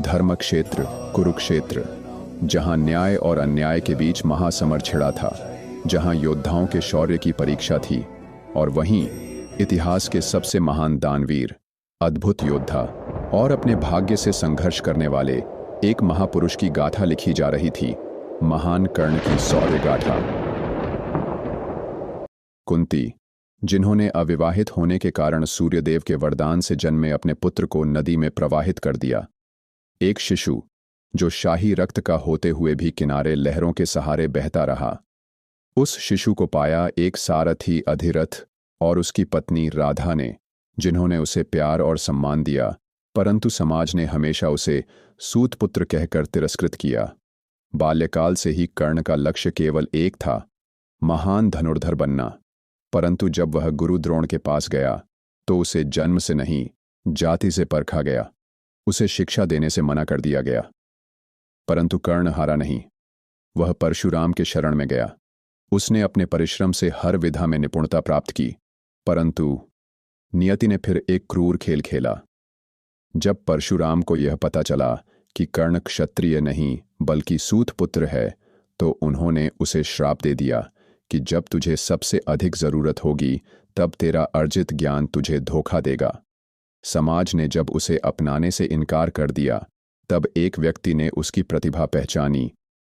धर्मक्षेत्र कुरुक्षेत्र, जहां न्याय और अन्याय के बीच महासमर छिड़ा था, जहां योद्धाओं के शौर्य की परीक्षा थी और वहीं इतिहास के सबसे महान दानवीर, अद्भुत योद्धा और अपने भाग्य से संघर्ष करने वाले एक महापुरुष की गाथा लिखी जा रही थी। महान कर्ण की शौर्य गाथा। कुंती, जिन्होंने अविवाहित होने के कारण सूर्यदेव के वरदान से जन्मे अपने पुत्र को नदी में प्रवाहित कर दिया। एक शिशु जो शाही रक्त का होते हुए भी किनारे लहरों के सहारे बहता रहा। उस शिशु को पाया एक सारथी अधिरथ और उसकी पत्नी राधा ने, जिन्होंने उसे प्यार और सम्मान दिया, परंतु समाज ने हमेशा उसे सूत पुत्र कहकर तिरस्कृत किया। बाल्यकाल से ही कर्ण का लक्ष्य केवल एक था, महान धनुर्धर बनना। परंतु जब वह गुरु द्रोण के पास गया तो उसे जन्म से नहीं, जाति से परखा गया। उसे शिक्षा देने से मना कर दिया गया। परंतु कर्ण हारा नहीं। वह परशुराम के शरण में गया। उसने अपने परिश्रम से हर विधा में निपुणता प्राप्त की, परंतु नियति ने फिर एक क्रूर खेल खेला। जब परशुराम को यह पता चला कि कर्ण क्षत्रिय नहीं बल्कि सूत पुत्र है, तो उन्होंने उसे श्राप दे दिया कि जब तुझे सबसे अधिक जरूरत होगी तब तेरा अर्जित ज्ञान तुझे धोखा देगा। समाज ने जब उसे अपनाने से इनकार कर दिया, तब एक व्यक्ति ने उसकी प्रतिभा पहचानी,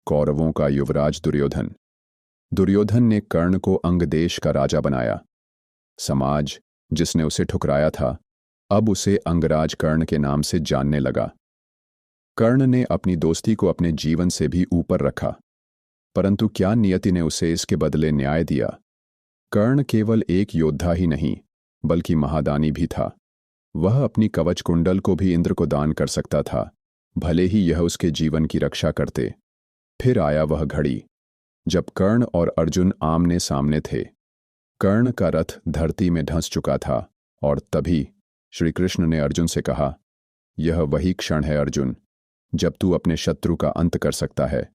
कौरवों का युवराज दुर्योधन। दुर्योधन ने कर्ण को अंगदेश का राजा बनाया। समाज, जिसने उसे ठुकराया था, अब उसे अंगराज कर्ण के नाम से जानने लगा। कर्ण ने अपनी दोस्ती को अपने जीवन से भी ऊपर रखा, परंतु क्या नियति ने उसे इसके बदले न्याय दिया? कर्ण केवल एक योद्धा ही नहीं बल्कि महादानी भी था। वह अपनी कवच कुंडल को भी इंद्र को दान कर सकता था, भले ही यह उसके जीवन की रक्षा करते। फिर आया वह घड़ी जब कर्ण और अर्जुन आमने सामने थे। कर्ण का रथ धरती में धंस चुका था और तभी श्री कृष्ण ने अर्जुन से कहा, यह वही क्षण है अर्जुन, जब तू अपने शत्रु का अंत कर सकता है।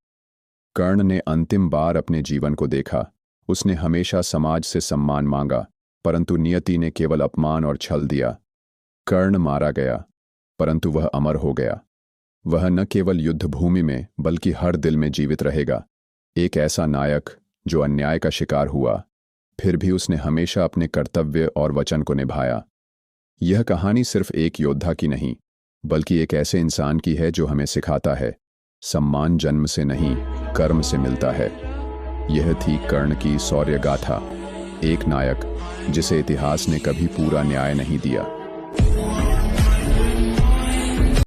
कर्ण ने अंतिम बार अपने जीवन को देखा। उसने हमेशा समाज से सम्मान मांगा, परंतु नियति ने केवल अपमान और छल दिया। कर्ण मारा गया, परंतु वह अमर हो गया। वह न केवल युद्ध भूमि में बल्कि हर दिल में जीवित रहेगा। एक ऐसा नायक जो अन्याय का शिकार हुआ, फिर भी उसने हमेशा अपने कर्तव्य और वचन को निभाया। यह कहानी सिर्फ एक योद्धा की नहीं, बल्कि एक ऐसे इंसान की है जो हमें सिखाता है, सम्मान जन्म से नहीं, कर्म से मिलता है। यह थी कर्ण की शौर्य गाथा, एक नायक जिसे इतिहास ने कभी पूरा न्याय नहीं दिया।